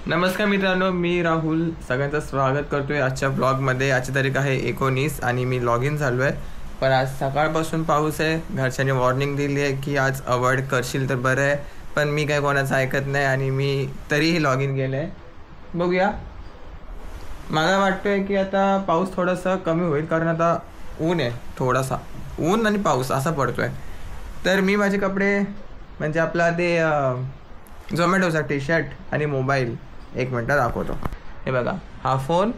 नमस्कार मित्रांनो, मी राहुल सगळ्यांचं स्वागत करतोय आजच्या ब्लॉगमध्ये। आजची तारीख आहे 19 आणि मी लॉग इन झालो आहे। पण आज सकाळपासून पाऊस आहे। घरच्यांनी वॉर्निंग दिली आहे की आज अवॉइड करशील तर बरं आहे, पण मी काय कोणाचं ऐकत नाही आणि मी तरीही लॉग इन केलं आहे। बघूया, मला वाटतोय की आता पाऊस थोडासा कमी होईल, कारण आता ऊन आहे, थोडासा ऊन आणि पाऊस असा पडतोय। तर मी माझे कपडे म्हणजे आपला ते झोमॅटोचा टी शर्ट आणि मोबाईल एक मिनटं दाखवतो। हे बघा, हा फोन,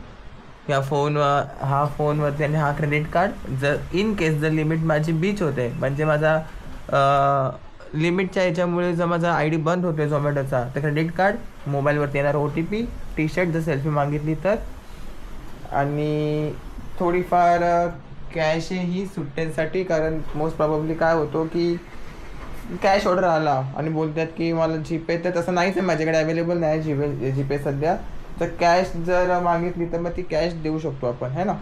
या फोनवर हा फोनवरती आणि हा क्रेडिट कार्ड। जर इन केस जर लिमिट माझी बीच होते, म्हणजे माझा लिमिटच्या याच्यामुळे जर माझा आय डी बंद होते झोमॅटोचा, तर क्रेडिट कार्ड, मोबाईलवरती येणार OTP, टी शर्ट जर सेल्फी मागितली तर, आणि थोडीफार कॅशही सुट्ट्यांसाठी। कारण मोस्ट प्रॉब्ली काय होतो की कॅश ऑर्डर आला आणि बोलतात की मला जीपे, तर तसं नाहीच आहे, माझ्याकडे अवेलेबल नाही जीपे सध्या। तर कॅश जर मागितली तर मग ती कॅश देऊ शकतो आपण, है ना।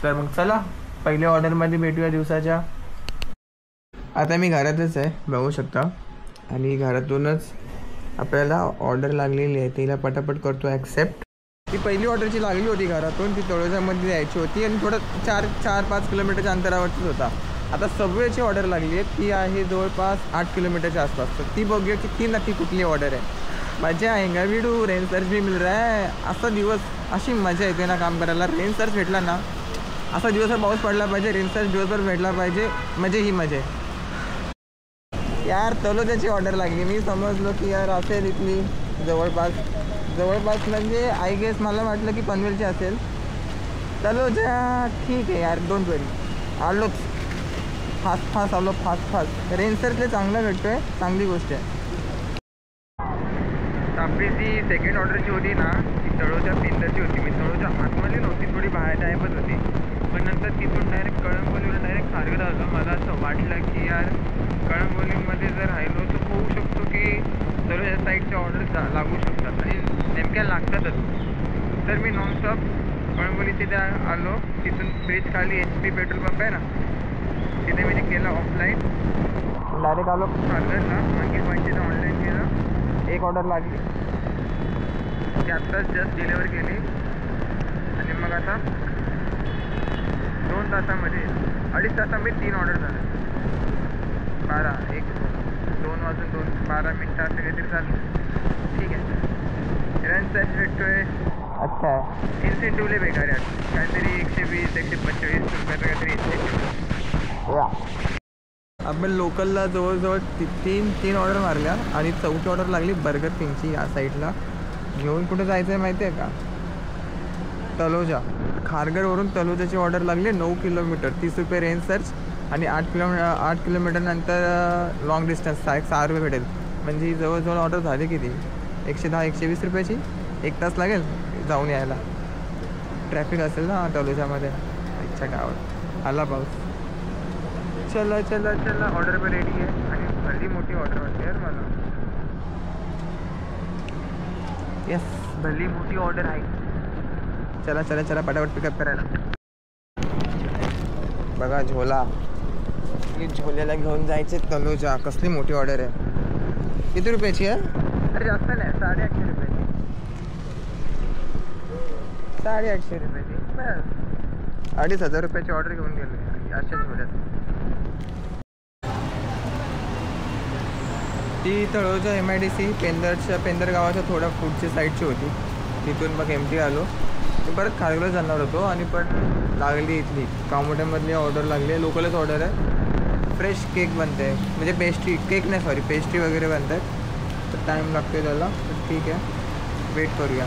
तर मग चला पहिल्या ऑर्डरमध्ये भेटूया दिवसाच्या। आता मी घरातच आहे, बघू शकता, आणि घरातूनच आपल्याला ऑर्डर लागलेली आहे, तिला पटापट करतो ॲक्सेप्ट। ती पहिली ऑर्डरची लागली होती घरातून, ती तळोजामध्ये द्यायची होती आणि थोडं 4-5 किलोमीटरच्या अंतरावरतीच होता। आता सबवेची ऑर्डर लागली आहे, ती आहे जवळपास 8 किलोमीटरच्या आसपास। तर ती बघूया की ती नक्की कुठली ऑर्डर आहे। मजा आएगा वीडू, रेन सर्च भी मिल रहा है। असा दिवस, अशी मजा येते ना काम करायला। रेन सर्च भेटला ना, असा दिवसभर पाऊस पडला पाहिजे, रेन सर्च दिवसभर भेटला पाहिजे, मजे ही मजे। यार तलोजाची ऑर्डर लागली, मी समजलो की यार असेल इथली जवळपास म्हणजे आय गेस मला वाटलं की पनवेलची असेल। तलोजा ठीक आहे यार, डोंट वरी, आलोच फास्ट आलो, फास्ट रेन सर्चले चांगला भेटतो आहे, चांगली गोष्ट आहे। आपली जी सेकंड ऑर्डरची होती ना, ती तळोजा पिंदरची होती। मी तळोजा आतमध्ये नव्हती, थोडी बाहेर टाईपच होती, पण नंतर तिथून डायरेक्ट कळंबोलीवर डायरेक्ट खारघर आलो। मला असं वाटलं की यार कळंबोलीमध्ये जर राहिलो तर होऊ शकतो की तळोजा साईडच्या ऑर्डर लागू शकतात, आणि नेमक्या लागतातच। तर मी नॉनस्टॉप कळंबोली तिथे आलो, तिथून ब्रिज खाली HP पेट्रोल पंप आहे ना, तिथे मी केलं ऑफलाईन, डायरेक्ट आलो खारघरला। आणखी पैसे ऑनलाईन केलं, एक ऑर्डर लागली, ती आत्ताच जस्ट डिलेवर केली, आणि मग आता 2 तासामध्ये 2.5 तासामध्ये 3 ऑर्डर झाले। 2 वाजून 12 मिनटं असं काहीतरी झालं, ठीक आहे। रन सर्च भेटतोय, अच्छा आहे। इन्सेंटिव्ह लय बेकार आहे, काहीतरी 120-125 रुपयाचं काहीतरी इन्सेंटिव्ह। आपण लोकलला जवळजवळ 3 ऑर्डर मारल्या, आणि चौथी ऑर्डर लागली बर्गर किंगची या साईडला। घेऊन कुठे जायचं आहे माहिती आहे का? तलोजा, खारघरवरून तलोजाची ऑर्डर लागली 9 किलोमीटर, 30 रुपये रेंज सर्च, आणि 8 किलोमीटर नंतर लॉंग डिस्टन्स 6 रुपये भेटेल। म्हणजे जवळजवळ ऑर्डर झाली किती, 110-120 रुपयाची, 1 तास लागेल जाऊन यायला। ट्रॅफिक असेल ना तलोजामध्ये, अच्छा गावात आला पाऊस। चला ऑर्डर पण रेडी आहे, आणि भली मोठी ऑर्डर वाटते यार मला। यस, भली मोठी ऑर्डर आहे। चला पटापट पिकअप करायला। बघा झोला, झोल्याला घेऊन जायचे तलोजा। कसली मोठी ऑर्डर आहे, किती रुपयाची आहे? अरे जास्त नाही, 850 रुपयाची, 850 रुपयाची बस। 2,500 रुपयाची ऑर्डर घेऊन गेलो अशाच झोल्यात। ती तळोजा MIDC पेंदर गावाच्या थोडा पुढच्या साईडची होती। तिथून मग MT आलो, मी परत खारघरला जाणार होतो, आणि पण लागली इथली कामोट्यामधली ऑर्डर लागली, लोकलच ऑर्डर आहे। फ्रेश केक बनते, म्हणजे पेस्ट्री, केक नाही सॉरी, पेस्ट्री वगैरे बनतात, तर टाईम लागतो त्याला, तर ठीक आहे वेट करूया।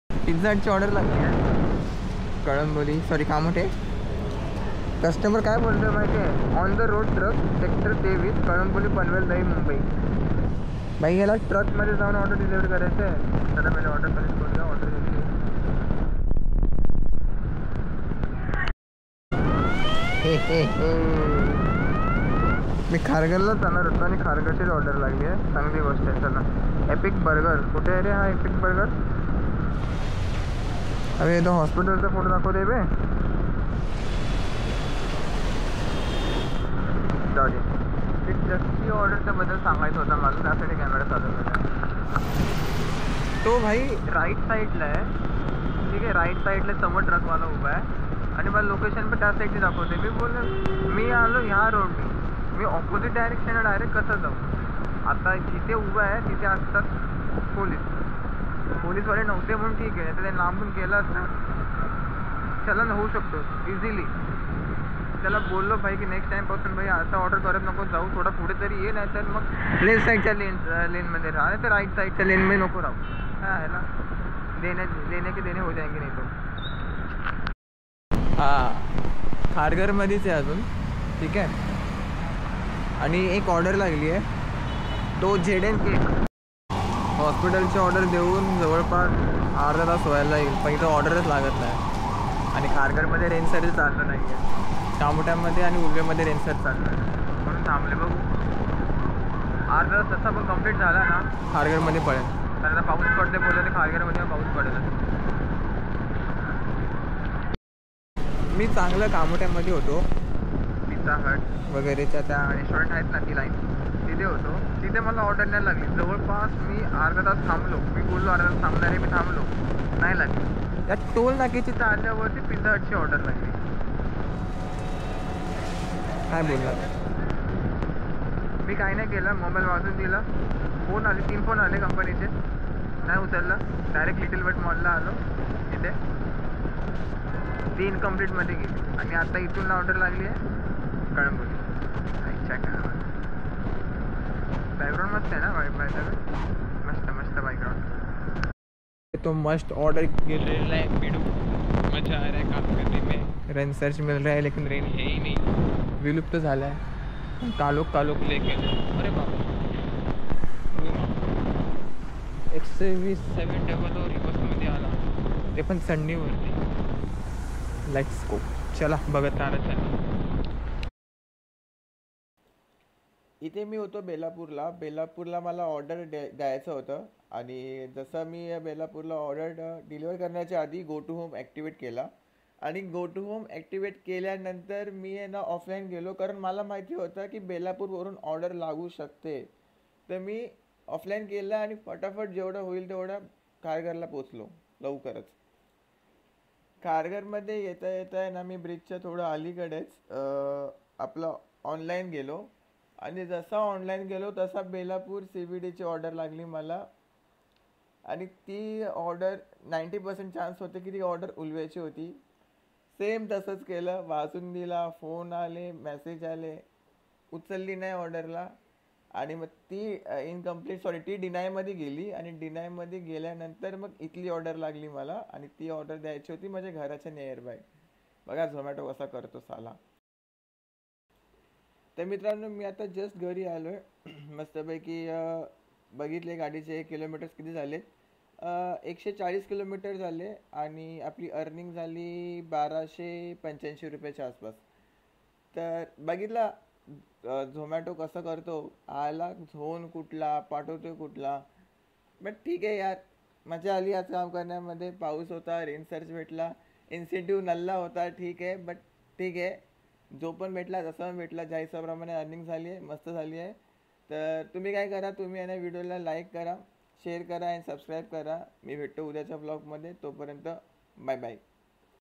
पिझ्झा हटची ऑर्डर लागली आहे कळंबोली, सॉरी कामोठे। कस्टमर काय बोलतोय माहिती आहे? On the road truck, sector 23, Kalamboli, Panvel, Navi Mumbai. भाई याला ट्रकमध्ये जाऊन ऑर्डर डिलिव्हर करायचं आहे। चला पहिले ऑर्डर कलेक्ट करूया, ऑर्डर घेतली। मी खारघरला जाणार होतो, आणि खारघरचीच ऑर्डर लागली आहे, चांगली गोष्ट आहे। चला एपिक बर्गर कुठे आहे रे? हा एपिक बर्गर, अरे तो हॉस्पिटलचा फोटो दाखवते बे। जाऊ दे, जस्टची ऑर्डरच्या बद्दल सांगायचं होतं मला, त्यासाठी कॅमेरा चालू केला। तो भाई राईट साईडला आहे, ठीक आहे. राईट साईडला समोर ट्रकवाला उभा आहे आणि मला लोकेशन पण त्या साईडची दाखवते. मी बोललो मी आलो ह्या रोडने, मी ऑपोजिट डायरेक्शनला डायरेक्ट कसं जाऊ. आता जिथे उभा आहे तिथे असतात पोलीसवाले नव्हते म्हणून ठीक आहे, तर ते लांबून गेलं असतं चलन होऊ शकतो इझिली. त्याला बोललो भाई की नेक्स्ट टाईमपासून भाई असं ऑर्डर करत नको जाऊ, थोडा पुढे तरी ये, नाही तर मग लेफ्ट साईडच्या लेनमध्ये राहा, नाही तर राईट साईडच्या लेनमध्ये नको राहू. काय आहे ना, लेने के देणे हो जाएंगे नाही तो. हां, खारघरमध्येच आहे अजून, ठीक आहे. आणि एक ऑर्डर लागली आहे, तो ZN केक. हॉस्पिटलची ऑर्डर देऊन जवळपास अर्धा तास व्हायला येईल, पण इथं ऑर्डरच लागत नाही. आणि खारघरमध्ये रेंज सर्विस चाललं नाही आहे, टामोट्यामध्ये आणि उलवेमध्ये रेंज सर्विस चाललं आहे म्हणून थांबले. बघू अर्धा तास तसा पण कंप्लीट झाला ना खारघरमध्ये पडेल, कारण आता पाऊस पडते बोलले तर खारघरमध्ये पाऊस पडेल. मी चांगलं कामोट्यामध्ये होतो, पिझ्झा हट वगैरेच्या त्या रेस्टॉरंट आहेत ना ती लाईन, तिथे होतो. तिथे मला ऑर्डर नाही लागली. जवळपास मी अर्धा तास थांबलो, मी बोललो अर्धा तास थांबणार आहे, मी थांबलो, नाही लागली. त्या टोल नाक्याची चालल्यावरती पिझ्झा हटची ऑर्डर लागली. काय बोलला मी, काही नाही केलं, मोबाईल वाजून दिला, फोन आले 3 फोन आले कंपनीचे, नाही उचलला. डायरेक्ट लिटिल बट मॉलला आलो, इथे ती इनकम्प्लीटमध्ये गेली. आणि आता इथून ऑर्डर लागली आहे कळंबोली. अच्छा काय बॅकग्राऊंड मस्त आहे ना, मस्त मस्त बॅकग्राउंड. तो मस्त ऑर्डर गेलेला है, बिडू मजा आ रहा है काम करने में. रेन सर्च मिल रहा है लेकिन रेन है ही नहीं, विलुप्त झाला है. कालोख लेके अरे बाबा 127 और रिवर्समध्ये आला, ते पण संडीवरती. लेट्स गो, चला बघत राहा. इथे मी होतो बेलापूरला मला ऑर्डर द्यायचं होतं. आणि जसं मी बेलापूरला ऑर्डर डिलिव्हर करण्याच्या आधी गो टू होम ॲक्टिवेट केला. आणि गो टू होम ॲक्टिवेट केल्यानंतर मी आहे ना ऑफलाईन गेलो, कारण मला माहिती होतं की बेलापूरवरून ऑर्डर लागू शकते. तर मी ऑफलाईन केलं आणि फटाफट जेवढं होईल तेवढं खारघरला पोचलो लवकरच. खारघरमध्ये येता आहे ना, मी ब्रिजच्या थोडं अलीकडेच आपलं ऑनलाईन गेलो. आणि जसा ऑनलाईन गेलो तसा बेलापूर CBDची ऑर्डर लागली मला. आणि ती ऑर्डर 90% चान्स होते की ती ऑर्डर उलव्याची होती. सेम तसंच केलं, वाचून दिला, फोन आले, मेसेज आले, उचलली नाही ऑर्डरला. आणि मग ती डिनायमध्ये गेली. आणि डिनायमध्ये गेल्यानंतर मग इथली ऑर्डर लागली मला. आणि ती ऑर्डर द्यायची होती माझ्या घराच्या नियर बाय. बघा झोमॅटो कसा करतो साला. तर मित्रांनो, मी आता जस्ट घरी आलो आहे. मस्तपैकी बघितले गाडीचे किलोमीटर्स किती झाले. 140 किलोमीटर झाले आणि आपली अर्निंग झाली 1285 रुपयाच्या आसपास. तर बघितला झोमॅटो कसं करतो, आला झोन कुठला पाठवतोय कुठला. बट ठीक आहे यार, मजा आली आज काम करण्यामध्ये. पाऊस होता, रेन सर्च भेटला, इन्सेंटिव्ह नल्ला होता, ठीक आहे. बट ठीक आहे, जो पण भेटला जसा पण भेटला, ज्या हिशोबाप्रमाणे अर्निंग झाली आहे, मस्त झाली आहे. तर तुम्ही काय करा, तुम्ही या व्हिडिओला लाईक करा, शेअर करा आणि सबस्क्राईब करा. मी भेटतो उद्याच्या ब्लॉगमध्ये. तोपर्यंत बाय बाय.